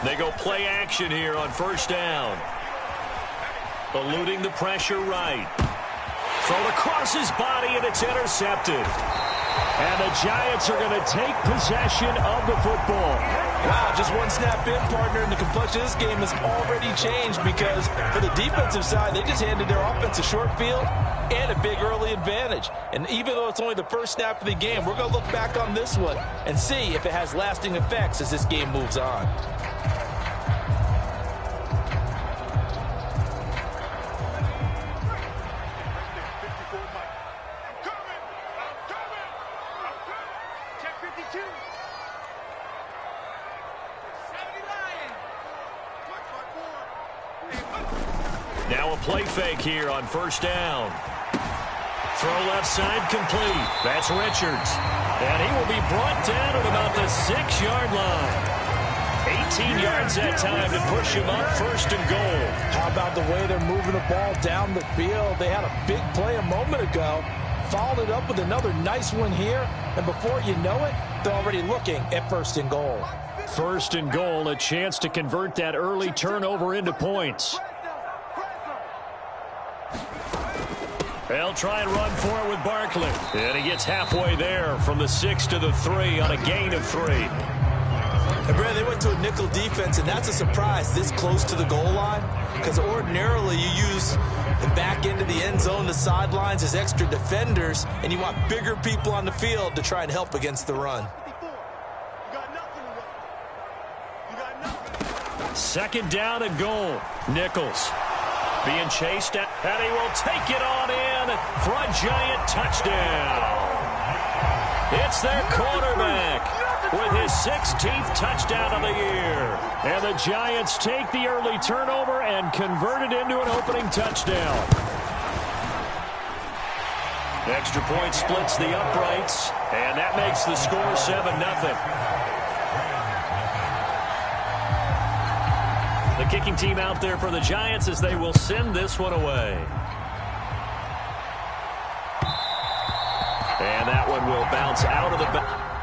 They go play action here on first down. Eluding the pressure right. Thrown across his body, and it's intercepted. And the Giants are going to take possession of the football. Wow, just one snap in, partner, and the complexion of this game has already changed because for the defensive side, they just handed their offense a short field and a big early advantage. And even though it's only the first snap of the game, we're going to look back on this one and see if it has lasting effects as this game moves on. Now a play fake here on first down. Throw left side complete. That's Richards. And he will be brought down at about the 6-yard line. 18 yards that time to push him up first and goal. How about the way they're moving the ball down the field? They had a big play a moment ago. Followed it up with another nice one here. And before you know it, they're already looking at first and goal. First and goal, a chance to convert that early turnover into points. They'll try and run for it with Barkley. And he gets halfway there from the 6 to the 3 on a gain of 3. And Brad, they went to a nickel defense, and that's a surprise this close to the goal line because ordinarily you use the back end of the end zone, the sidelines as extra defenders, and you want bigger people on the field to try and help against the run. Second down and goal. Nichols being chased at, and he will take it on in for a Giant touchdown. It's their quarterback with his 16th touchdown of the year. And the Giants take the early turnover and convert it into an opening touchdown. Extra point splits the uprights, and that makes the score 7-0. The kicking team out there for the Giants as they will send this one away. And that one will bounce out of the...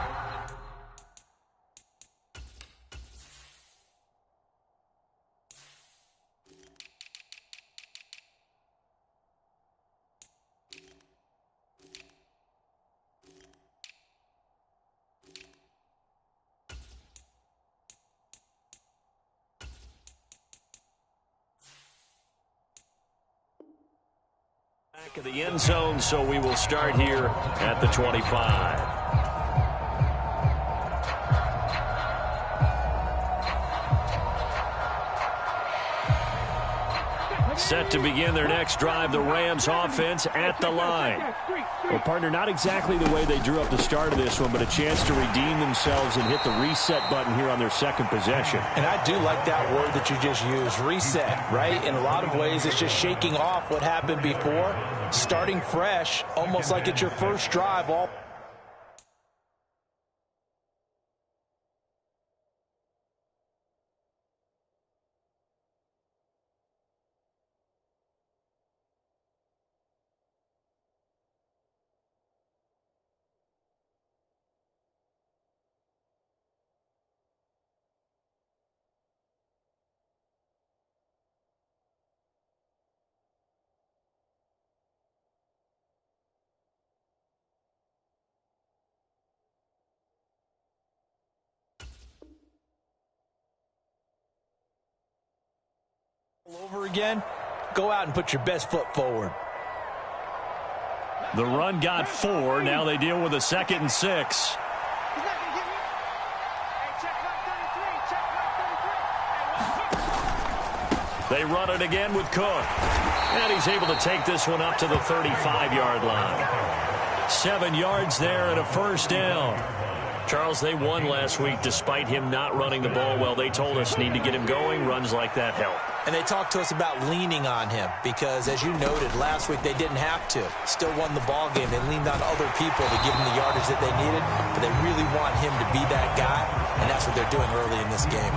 back of the end zone, so we will start here at the 25. Set to begin their next drive, the Rams offense at the line. Well, partner, not exactly the way they drew up the start of this one, but a chance to redeem themselves and hit the reset button here on their second possession. And I do like that word that you just used, reset, right? In a lot of ways, it's just shaking off what happened before, starting fresh, almost like it's your first drive. Over again, go out and put your best foot forward. The run got 4. Now they deal with a 2nd and 6. They run it again with Cook. And he's able to take this one up to the 35-yard line. 7 yards there and a first down. Charles, they won last week despite him not running the ball well. They told us need to get him going. Runs like that help. And they talked to us about leaning on him because, as you noted, last week they didn't have to. Still won the ball game. They leaned on other people to give him the yardage that they needed, but they really want him to be that guy, and that's what they're doing early in this game.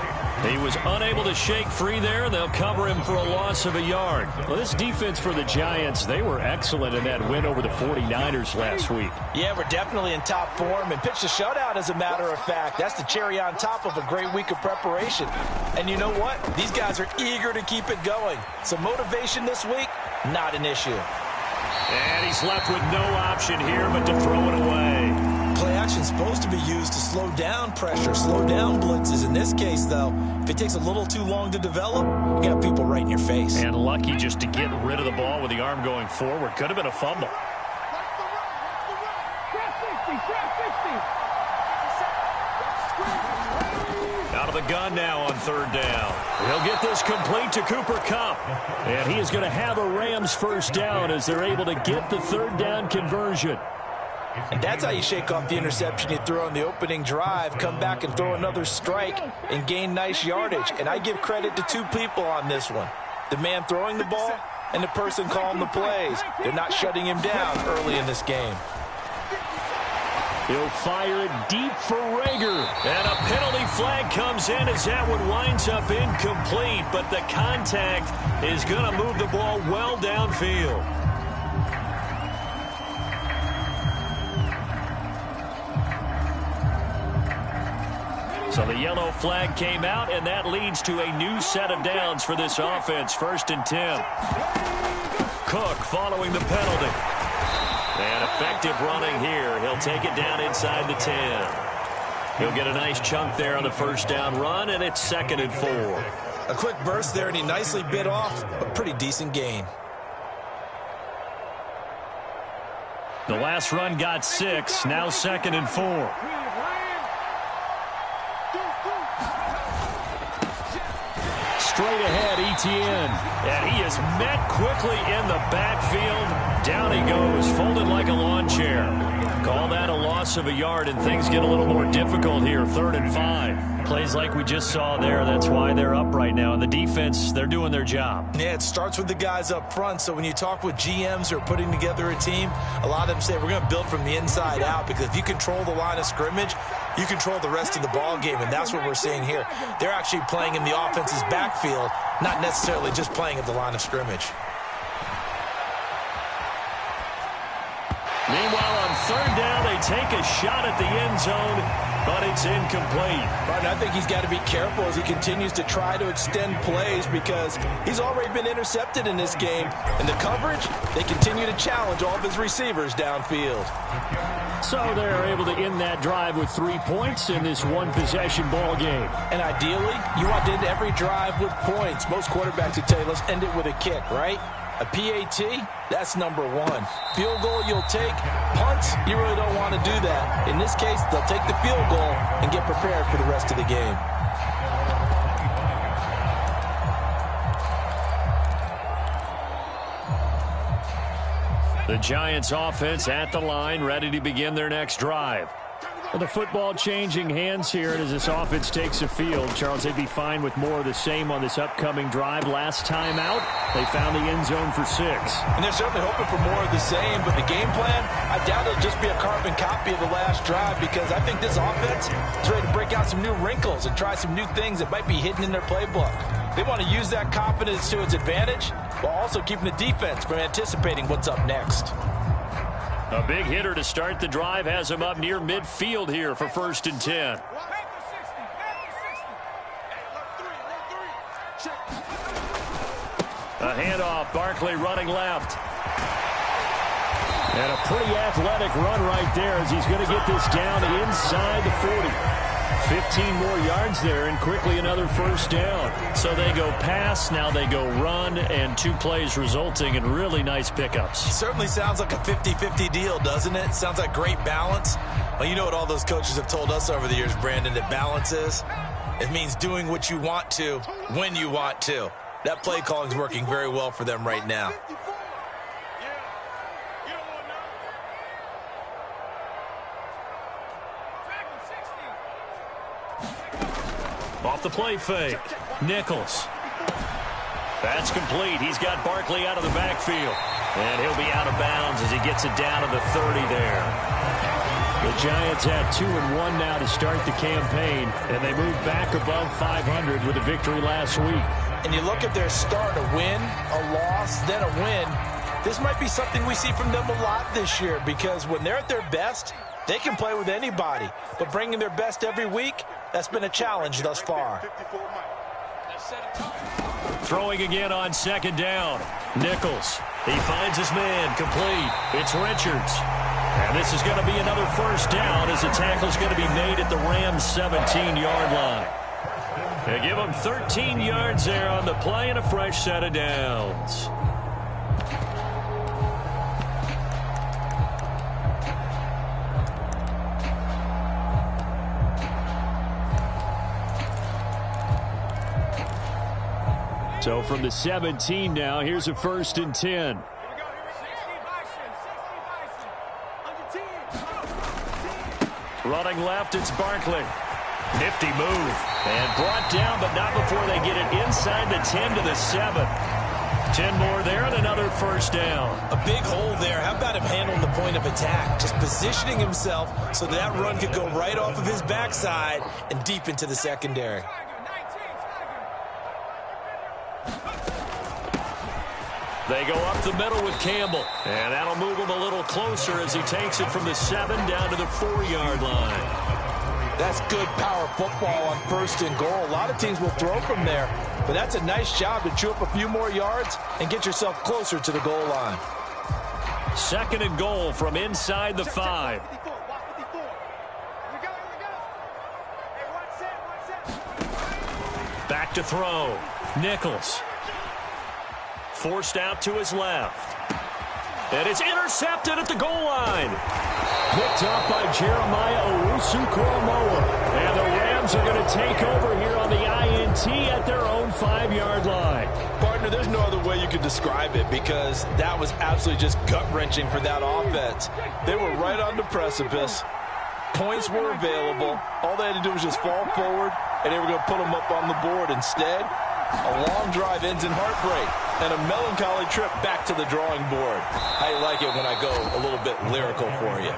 He was unable to shake free there. They'll cover him for a loss of a yard. Well, this defense for the Giants, they were excellent in that win over the 49ers last week. Yeah, we're definitely in top form and pitched a shutout, as a matter of fact. That's the cherry on top of a great week of preparation. And you know what? These guys are eager to keep it going. So motivation this week, not an issue. And he's left with no option here but to throw it away. Play action is supposed to be used to slow down pressure, slow down blitzes. In this case, though, if it takes a little too long to develop, you got people right in your face. And lucky just to get rid of the ball with the arm going forward. Could have been a fumble. Out of the gun now on third down. He'll get this complete to Cooper Kupp. And he is going to have a Rams first down as they're able to get the third down conversion. And that's how you shake off the interception you throw on the opening drive, come back and throw another strike and gain nice yardage. And I give credit to two people on this one. The man throwing the ball and the person calling the plays. They're not shutting him down early in this game. He'll fire it deep for Rager. And a penalty flag comes in as that one winds up incomplete. But the contact is going to move the ball well downfield. So the yellow flag came out, and that leads to a new set of downs for this offense. 1st and 10. Cook following the penalty. And effective running here. He'll take it down inside the 10. He'll get a nice chunk there on the first down run, and it's 2nd and 4. A quick burst there, and he nicely bit off a pretty decent gain. The last run got 6. Now 2nd and 4. Straight ahead, Etienne. And he is met quickly in the backfield. Down he goes, folded like a lawn chair. Call that a loss of a yard, and things get a little more difficult here. 3rd and 5. Plays like we just saw there. That's why they're up right now. And the defense, they're doing their job. Yeah, it starts with the guys up front. So when you talk with GMs who are putting together a team, a lot of them say we're going to build from the inside out, because if you control the line of scrimmage, you control the rest of the ball game, and that's what we're seeing here. They're actually playing in the offense's backfield, not necessarily just playing at the line of scrimmage. Meanwhile, on 3rd down, they take a shot at the end zone, but it's incomplete. Martin, I think he's got to be careful as he continues to try to extend plays, because he's already been intercepted in this game. And the coverage, they continue to challenge all of his receivers downfield. So they're able to end that drive with 3 points in this one-possession ball game. And ideally, you want to end every drive with points. Most quarterbacks would tell you, let's end it with a kick, right? A PAT, that's number 1. Field goal you'll take. Punts, you really don't want to do that. In this case, they'll take the field goal and get prepared for the rest of the game. The Giants offense at the line, ready to begin their next drive. Well, the football changing hands here as this offense takes the field. Charles, they'd be fine with more of the same on this upcoming drive. Last time out, they found the end zone for 6. And they're certainly hoping for more of the same, but the game plan, I doubt it'll just be a carbon copy of the last drive, because I think this offense is ready to break out some new wrinkles and try some new things that might be hidden in their playbook. They want to use that confidence to its advantage while also keeping the defense from anticipating what's up next. A big hitter to start the drive has him up near midfield here for 1st and 10. A handoff, Barkley running left. And a pretty athletic run right there as he's going to get this down inside the 40. 15 more yards there, and quickly another first down. So they go pass, now they go run, and 2 plays resulting in really nice pickups. It certainly sounds like a 50-50 deal, doesn't it? Sounds like great balance. Well, you know what all those coaches have told us over the years, Brandon, that balance is? It means doing what you want to when you want to. That play calling is working very well for them right now. Off the play fake. Nichols. That's complete. He's got Barkley out of the backfield. And he'll be out of bounds as he gets it down to the 30 there. The Giants at 2-1 now to start the campaign, and they move back above 500 with a victory last week. And you look at their start, a win, a loss, then a win. This might be something we see from them a lot this year, because when they're at their best, they can play with anybody. But bringing their best every week, that's been a challenge thus far. Throwing again on second down. Nichols. He finds his man complete. It's Richards. And this is going to be another first down as the tackle's going to be made at the Rams' 17-yard line. They give them 13 yards there on the play and a fresh set of downs. So from the 17 now, here's a 1st and 10. Running left, it's Barkley. Nifty move. And brought down, but not before they get it inside the 10 to the 7. 10 more there and another first down. A big hole there. How about him handling the point of attack? Just positioning himself so that run could go right off of his backside and deep into the secondary. They go up the middle with Campbell. And that'll move him a little closer as he takes it from the 7 down to the 4-yard line. That's good power football on 1st and goal. A lot of teams will throw from there, but that's a nice job to chew up a few more yards and get yourself closer to the goal line. 2nd and goal from inside the 5. Back to throw. Nichols. Forced out to his left. And it's intercepted at the goal line. Picked up by Jeremiah Owusu-Koramoah. And the Rams are going to take over here on the INT at their own 5-yard line. Partner, there's no other way you could describe it, because that was absolutely just gut-wrenching for that offense. They were right on the precipice. Points were available. All they had to do was just fall forward, and they were going to put them up on the board. Instead, a long drive ends in heartbreak and a melancholy trip back to the drawing board. I like it when I go a little bit lyrical for you.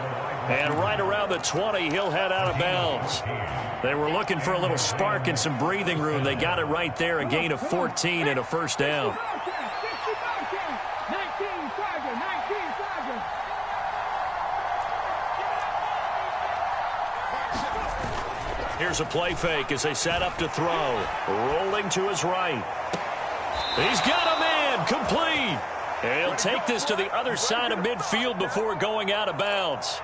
And right around the 20, he'll head out of bounds. They were looking for a little spark and some breathing room. They got it right there, a gain of 14 and a first down. Here's a play fake as they set up to throw. Rolling to his right. He's got a man complete. And he'll take this to the other side of midfield before going out of bounds.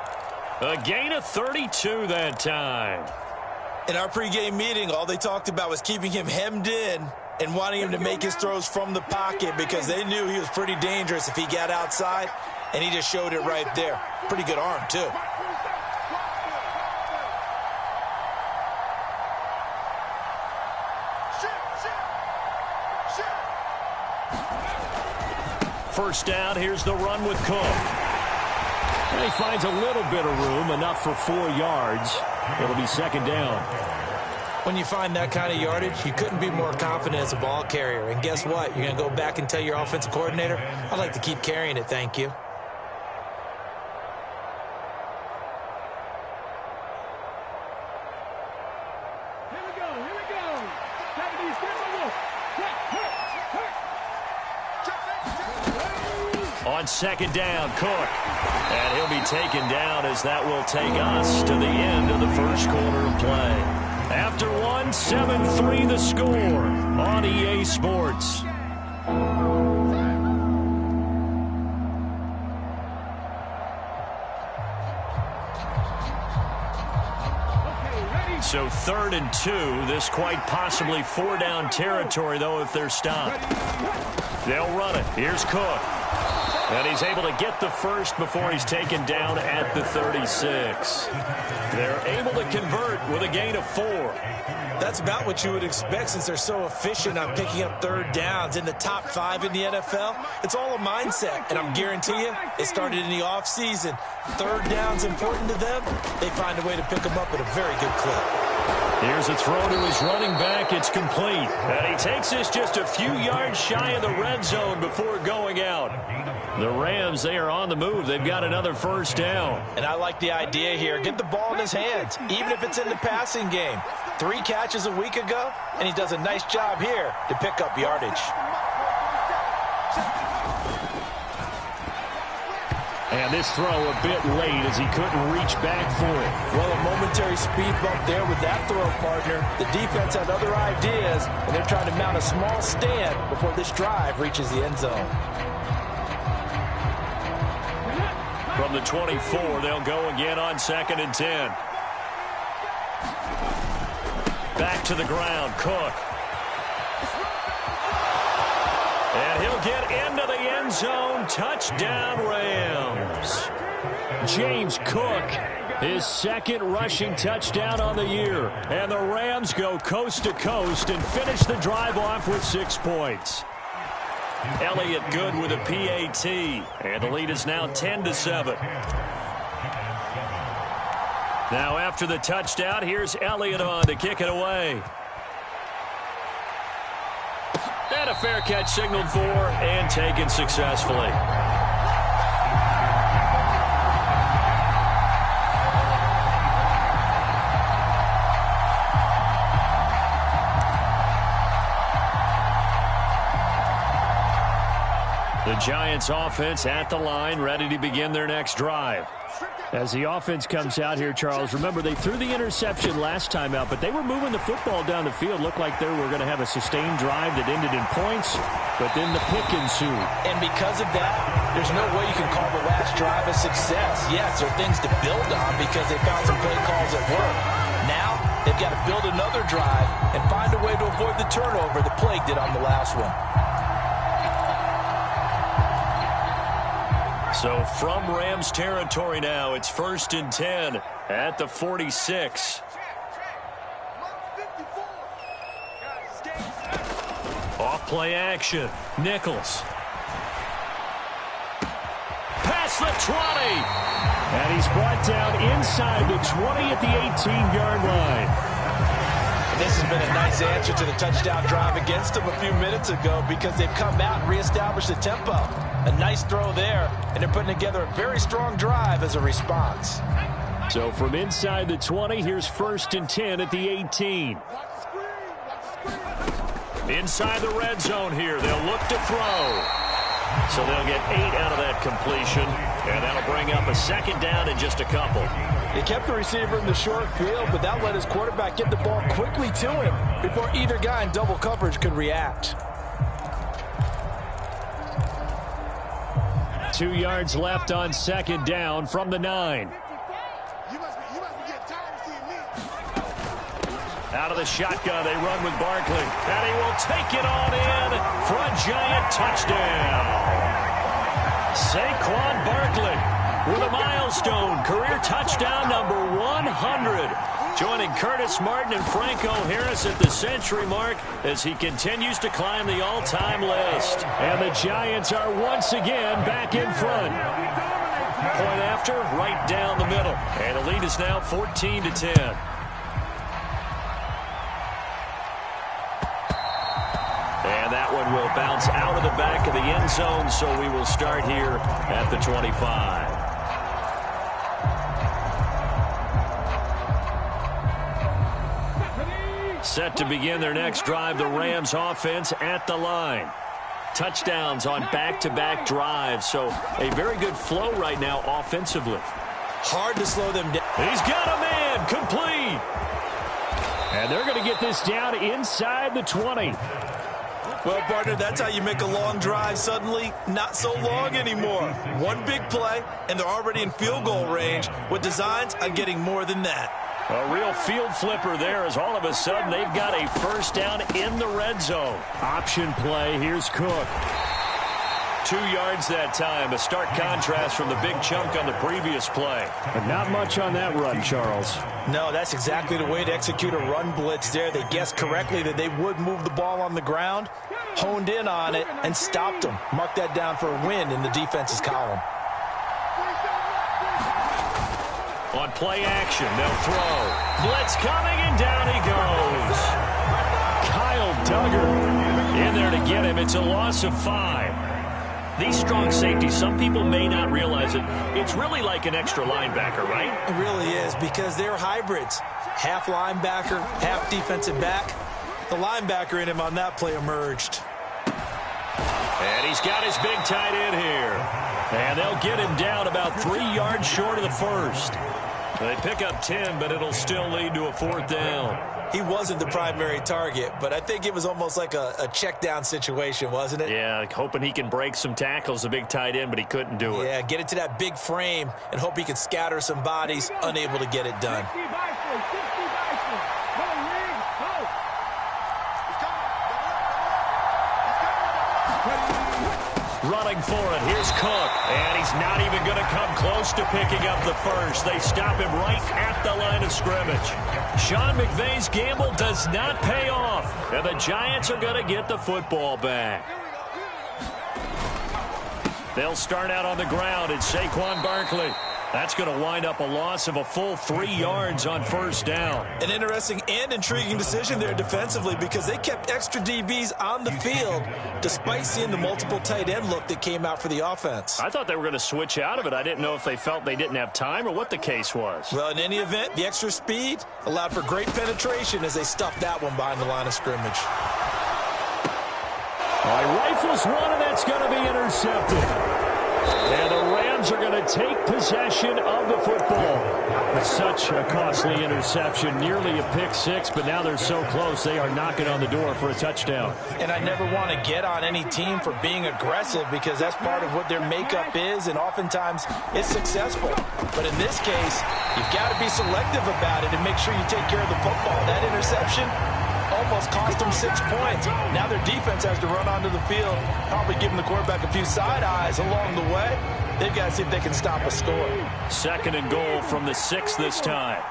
A gain of 32 that time. In our pregame meeting, all they talked about was keeping him hemmed in and wanting him to make his throws from the pocket, because they knew he was pretty dangerous if he got outside, and he just showed it right there. Pretty good arm, too. First down, here's the run with Cook. And he finds a little bit of room, enough for 4 yards. It'll be 2nd down. When you find that kind of yardage, you couldn't be more confident as a ball carrier. And guess what? You're going to go back and tell your offensive coordinator, I'd like to keep carrying it, thank you. On 2nd down, Cook. And he'll be taken down as that will take us to the end of the first quarter of play. After one, 7-3 the score on EA Sports. So 3rd and 2. This quite possibly 4-down territory, though, if they're stopped. They'll run it. Here's Cook. And he's able to get the first before he's taken down at the 36. They're able to convert with a gain of 4. That's about what you would expect, since they're so efficient on picking up 3rd downs in the top 5 in the NFL. It's all a mindset, and I'm guarantee you it started in the offseason. 3rd down's important to them. They find a way to pick them up at a very good clip. Here's a throw to his running back. It's complete. And he takes this just a few yards shy of the red zone before going out. The Rams, they are on the move. They've got another first down. And I like the idea here. Get the ball in his hands, even if it's in the passing game. 3 catches a week ago, and he does a nice job here to pick up yardage. And this throw a bit late as he couldn't reach back for it. Well, a momentary speed bump there with that throw, partner. The defense had other ideas, and they're trying to mount a small stand before this drive reaches the end zone. From the 24, they'll go again on 2nd and 10. Back to the ground, Cook. And he'll get into the end zone. Touchdown, Rams. James Cook, his 2nd rushing touchdown on the year. And the Rams go coast to coast and finish the drive off with 6 points. Elliott good with a PAT. And the lead is now 10-7. Now after the touchdown, here's Elliott on to kick it away. And a fair catch signaled for and taken successfully. The Giants offense at the line, ready to begin their next drive. As the offense comes out here, Charles, remember they threw the interception last time out, but they were moving the football down the field. Looked like they were going to have a sustained drive that ended in points, but then the pick ensued. And because of that, there's no way you can call the last drive a success. Yes, there are things to build on because they found some play calls that work. Now, they've got to build another drive and find a way to avoid the turnover that plagued it on the last one. So from Rams territory now, it's 1st and 10 at the 46. Off play action. Nichols. Past the 20. And he's brought down inside the 20 at the 18-yard line. This has been a nice answer to the touchdown drive against them a few minutes ago because they've come out and reestablished the tempo. A nice throw there, and they're putting together a very strong drive as a response. So from inside the 20, here's 1st and 10 at the 18. Inside the red zone here, they'll look to throw. So they'll get 8 out of that completion, and that'll bring up a 2nd down in just a couple. He kept the receiver in the short field, but that let his quarterback get the ball quickly to him before either guy in double coverage could react. 2 yards left on 2nd down from the 9. Out of the shotgun, they run with Barkley. And he will take it on in for a Giant touchdown. Saquon Barkley with a milestone career touchdown number 100. Joining Curtis Martin and Franco Harris at the century mark as he continues to climb the all-time list. And the Giants are once again back in front. Point after, right down the middle. And the lead is now 14-10. And that one will bounce out of the back of the end zone, so we will start here at the 25. Set to begin their next drive, the Rams offense at the line. Touchdowns on back-to-back drives, so a very good flow right now offensively. Hard to slow them down. He's got a man, complete. And they're going to get this down inside the 20. Well, partner, that's how you make a long drive suddenly not so long anymore. One big play, and they're already in field goal range with designs on getting more than that. A real field flipper there as all of a sudden they've got a first down in the red zone. Option play, here's Cook. 2 yards that time, a stark contrast from the big chunk on the previous play. But not much on that run, Charles. No, that's exactly the way to execute a run blitz there. They guessed correctly that they would move the ball on the ground, honed in on it, and stopped them. Mark that down for a win in the defense's column. On play action, they'll throw. Blitz coming, and down he goes. Kyle Duggar in there to get him. It's a loss of 5. these strong safeties, some people may not realize it. It's really like an extra linebacker, right? It really is, because they're hybrids. Half linebacker, half defensive back. The linebacker in him on that play emerged. And he's got his big tight end here. And they'll get him down about 3 yards short of the first. They pick up 10, but it'll still lead to a 4th down. He wasn't the primary target, but I think it was almost like a check down situation, wasn't it? Yeah, hoping he can break some tackles, a big tight end, but he couldn't do it. Yeah, get into that big frame and hope he can scatter some bodies, unable to get it done. Running for it. Here's Cook. And he's not even going to come close to picking up the first. They stop him right at the line of scrimmage. Sean McVay's gamble does not pay off. And the Giants are going to get the football back. They'll start out on the ground. It's Saquon Barkley. That's going to wind up a loss of a full 3 yards on 1st down. An interesting and intriguing decision there defensively, because they kept extra DBs on the field despite seeing the multiple tight end look that came out for the offense. I thought they were going to switch out of it. I didn't know if they felt they didn't have time or what the case was. Well, in any event, the extra speed allowed for great penetration as they stuffed that one behind the line of scrimmage. All right, rifles one, and that's going to be intercepted. And the Rams are going to take possession of the football. It's such a costly interception, nearly a pick six, but now they're so close they are knocking on the door for a touchdown. And I never want to get on any team for being aggressive, because that's part of what their makeup is, and oftentimes it's successful. But in this case, you've got to be selective about it and make sure you take care of the football. That interception almost cost them 6 points. Now their defense has to run onto the field, probably giving the quarterback a few side eyes along the way. They've got to see if they can stop a score. 2nd and goal from the 6 this time.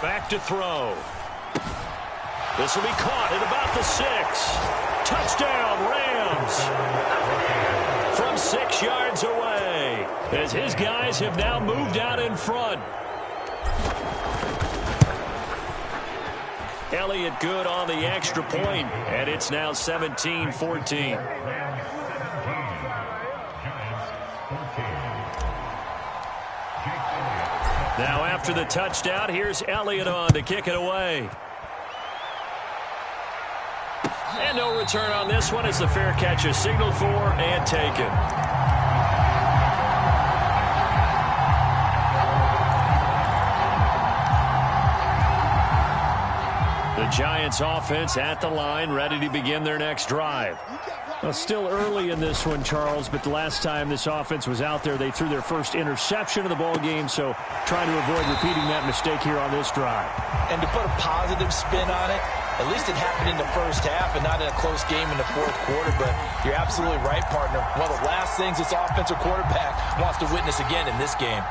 Back to throw. This will be caught at about the 6. Touchdown, Rams. From 6 yards away, as his guys have now moved out in front. Elliott good on the extra point, and it's now 17-14. Now after the touchdown, here's Elliott on to kick it away. And no return on this one as the fair catch is signaled for and taken. The Giants offense at the line, ready to begin their next drive. Well, still early in this one, Charles, but the last time this offense was out there, they threw their first interception of the ball game, so trying to avoid repeating that mistake here on this drive. And to put a positive spin on it, at least it happened in the first half and not in a close game in the 4th quarter, but you're absolutely right, partner. One of the last things this offensive quarterback wants to witness again in this game.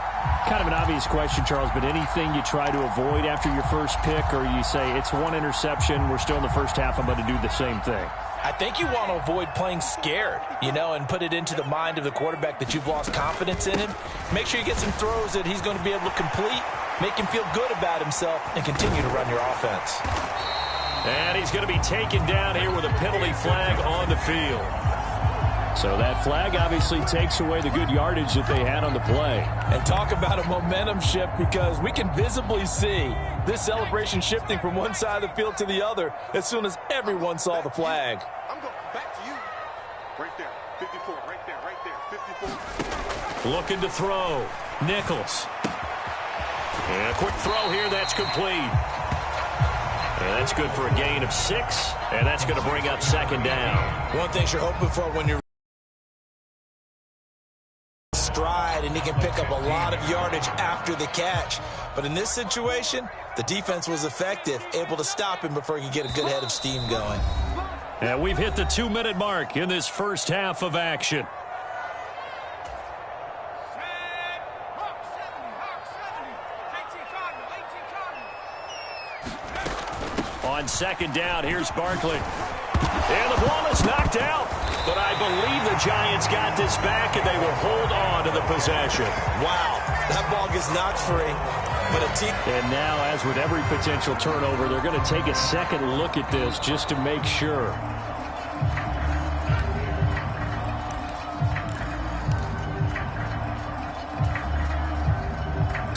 Kind of an obvious question, Charles, but anything you try to avoid after your first pick, or you say it's one interception, we're still in the first half, I'm going to do the same thing? I think you want to avoid playing scared, and put it into the mind of the quarterback that you've lost confidence in him. Make sure you get some throws that he's going to be able to complete, make him feel good about himself, and continue to run your offense. And he's going to be taken down here with a penalty flag on the field. So that flag obviously takes away the good yardage that they had on the play. And talk about a momentum shift, because we can visibly see this celebration shifting from one side of the field to the other as soon as everyone saw the flag. I'm going back to you. Right there, 54, right there, 54. Looking to throw. Nichols. And a quick throw here, that's complete. And that's good for a gain of 6, and that's going to bring up 2nd down. One thing you're hoping for when you're stride, and he can pick up a lot of yardage after the catch. But in this situation, the defense was effective, able to stop him before he could get a good head of steam going. And we've hit the 2-minute mark in this first half of action. On 2nd down, here's Barkley. And the ball is knocked out. But I believe the Giants got this back, and they will hold on to the possession. Wow, that ball gets knocked free. But a team. And now, as with every potential turnover, they're going to take a second look at this just to make sure.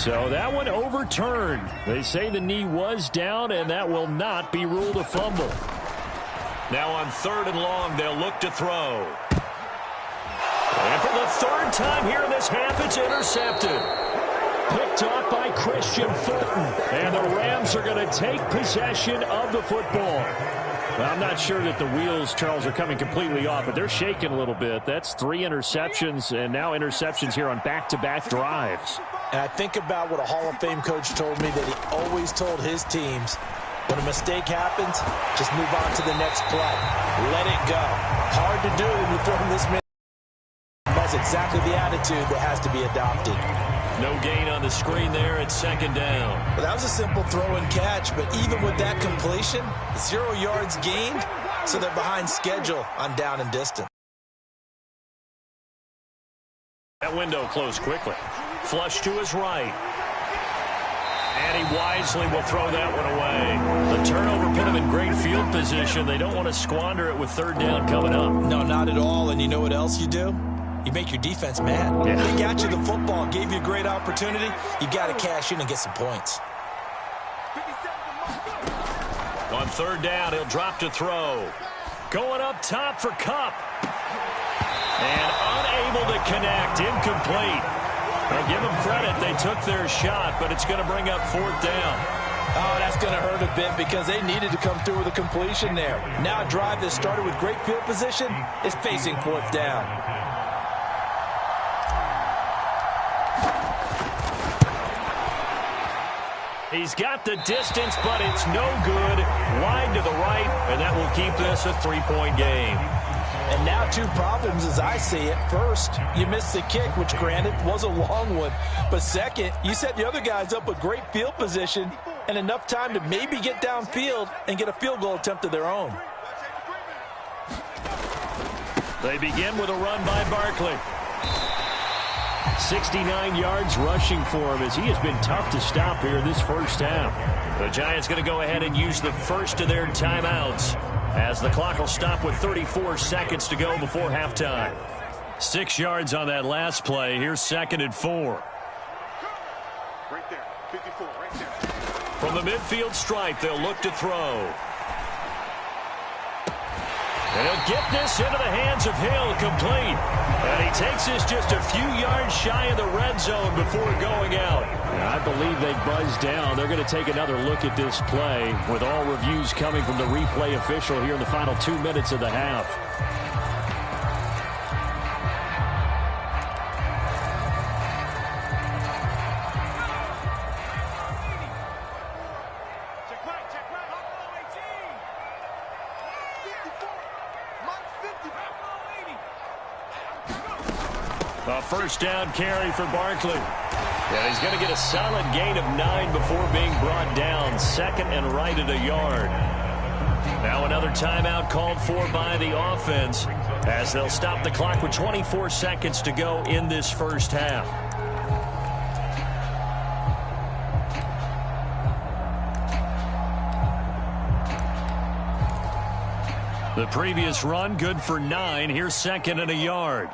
So that one overturned. They say the knee was down, and that will not be ruled a fumble. Now on 3rd and long, they'll look to throw. And for the 3rd time here in this half, it's intercepted. Picked off by Christian Fulton. And the Rams are going to take possession of the football. Well, I'm not sure that the wheels, Charles, are coming completely off, but they're shaking a little bit. That's 3 interceptions, and now interceptions here on back-to-back drives. And I think about what a Hall of Fame coach told me that he always told his teams, when a mistake happens, just move on to the next play. Let it go. Hard to do when you're throwing this many. That's exactly the attitude that has to be adopted. No gain on the screen there at 2nd down. Well, that was a simple throw and catch, but even with that completion, 0 yards gained, so they're behind schedule on down and distance. That window closed quickly. Flush to his right. And he wisely will throw that one away. The turnover put him in great field position. They don't want to squander it with 3rd down coming up. No, not at all. And you know what else you do? You make your defense mad. Yeah. They got you the football, gave you a great opportunity. You got to cash in and get some points. On 3rd down, he'll drop to throw. Going up top for Kupp. And unable to connect. Incomplete. I'll give them credit. They took their shot, but it's going to bring up 4th down. Oh, that's going to hurt a bit because they needed to come through with a completion there. Now a drive that started with great field position is facing 4th down. He's got the distance, but it's no good. Wide to the right, and that will keep this a 3-point game. And now 2 problems as I see it. First, you missed the kick, which granted was a long one. But second, you set the other guys up with great field position and enough time to maybe get downfield and get a field goal attempt of their own. They begin with a run by Barkley. 69 yards rushing for him as he has been tough to stop here this first half. The Giants going to go ahead and use the first of their timeouts as the clock will stop with 34 seconds to go before halftime. 6 yards on that last play. Here's 2nd and 4. Right there. 54, right there. From the midfield stripe, they'll look to throw. And he'll get this into the hands of Hill, complete. And he takes this just a few yards shy of the red zone before going out. And I believe they buzzed down. They're going to take another look at this play with all reviews coming from the replay official here in the final 2 minutes of the half. A first down carry for Barkley. Yeah, he's going to get a solid gain of 9 before being brought down. 2nd and right at a yard. Now another timeout called for by the offense as they'll stop the clock with 24 seconds to go in this first half. The previous run good for 9. Here's 2nd and a yard.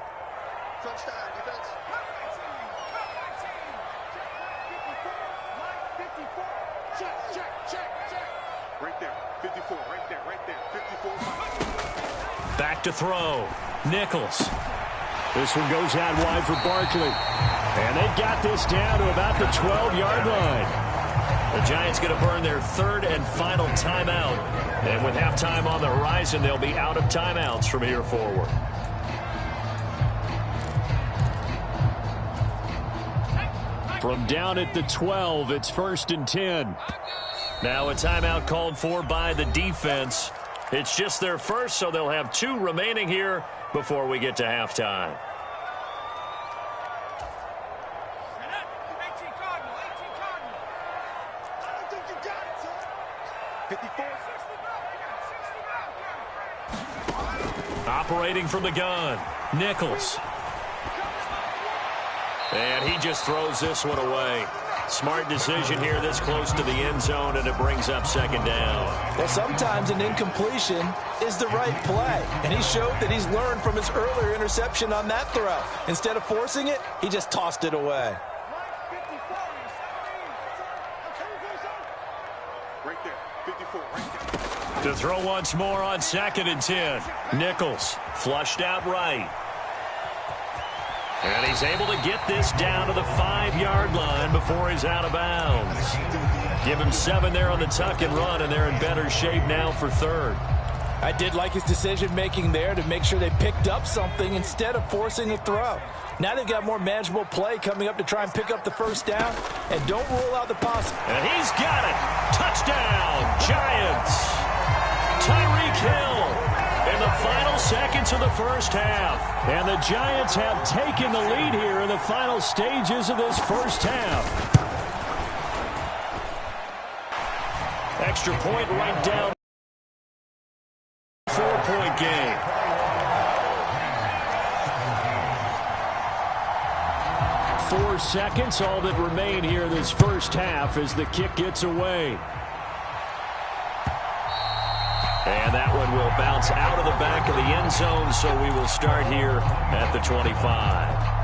Back to throw. Nichols. This one goes out wide for Barkley. And they've got this down to about the 12-yard line. The Giants going to burn their 3rd and final timeout. And with halftime on the horizon, they'll be out of timeouts from here forward. From down at the 12, it's 1st and 10. Now a timeout called for by the defense. It's just their first, so they'll have 2 remaining here before we get to halftime. Operating from the gun, Nichols. And he just throws this one away. Smart decision here this close to the end zone, and it brings up 2nd down. Well, sometimes an incompletion is the right play, and he showed that he's learned from his earlier interception on that throw. Instead of forcing it, he just tossed it away. 54, right there. To throw once more on 2nd and 10. Nichols flushed out right. And he's able to get this down to the 5-yard line before he's out of bounds. Give him 7 there on the tuck and run, and they're in better shape now for 3rd. I did like his decision-making there to make sure they picked up something instead of forcing a throw. Now they've got more manageable play coming up to try and pick up the 1st down, and don't rule out the possibility. And he's got it. Touchdown, Giants. Tyreek Hill in the final seconds of the 1st half. And the Giants have taken the lead here in the final stages of this 1st half. Extra point right down. 4-point game. Four seconds, all that remain here in this 1st half as the kick gets away. And that one will bounce out of the back of the end zone, so we will start here at the 25.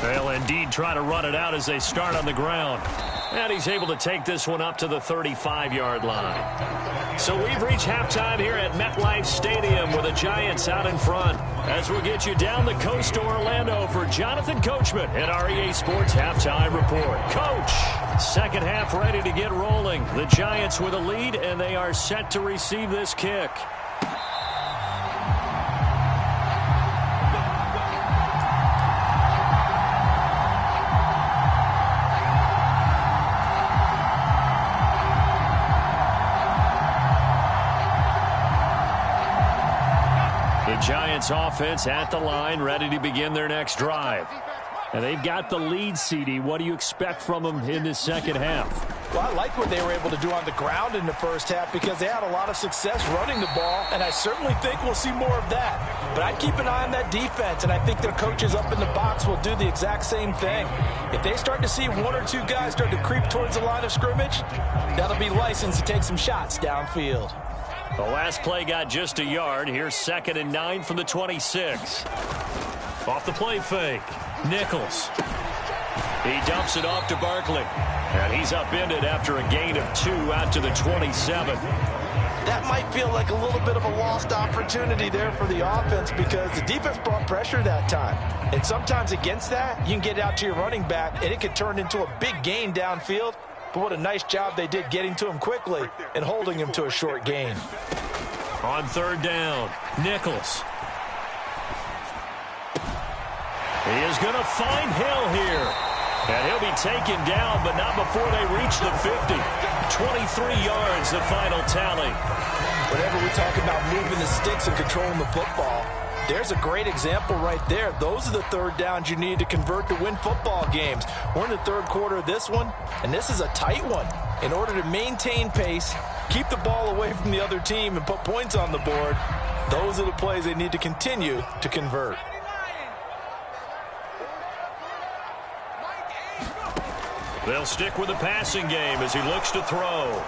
They'll indeed try to run it out as they start on the ground. And he's able to take this one up to the 35-yard line. So we've reached halftime here at MetLife Stadium with the Giants out in front. As we'll get you down the coast to Orlando for Jonathan Coachman at our EA Sports Halftime Report. Coach, 2nd half ready to get rolling. The Giants with a lead, and they are set to receive this kick. Giants offense at the line, ready to begin their next drive. And they've got the lead, CD. What do you expect from them in this 2nd half? Well, I like what they were able to do on the ground in the 1st half because they had a lot of success running the ball, and I certainly think we'll see more of that. But I'd keep an eye on that defense, and I think their coaches up in the box will do the exact same thing. If they start to see 1 or 2 guys start to creep towards the line of scrimmage, that'll be licensed to take some shots downfield. The last play got just a yard. Here's 2nd and 9 from the 26. Off the play fake. Nichols. He dumps it off to Barkley. And he's upended after a gain of 2 out to the 27. That might feel like a little bit of a lost opportunity there for the offense because the defense brought pressure that time. And sometimes against that, you can get out to your running back, and it could turn into a big gain downfield. But what a nice job they did getting to him quickly and holding him to a short gain. On 3rd down, Nichols. He is going to find Hill here. And he'll be taken down, but not before they reach the 50. 23 yards, the final tally. Whenever we talk about moving the sticks and controlling the football, there's a great example right there. Those are the 3rd downs you need to convert to win football games. We're in the 3rd quarter of this one, and this is a tight one. In order to maintain pace, keep the ball away from the other team, and put points on the board, those are the plays they need to continue to convert. They'll stick with the passing game as he looks to throw.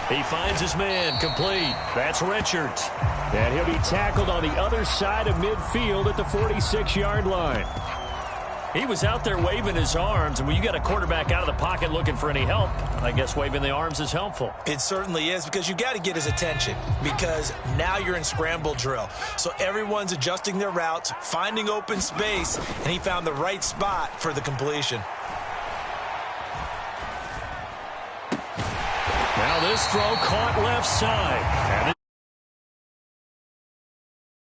He finds his man complete. That's Richards. And he'll be tackled on the other side of midfield at the 46-yard line. He was out there waving his arms, and when you got a quarterback out of the pocket looking for any help, I guess waving the arms is helpful. It certainly is, because you got to get his attention, because now you're in scramble drill. So everyone's adjusting their routes, finding open space, and he found the right spot for the completion. Now this throw caught left side. And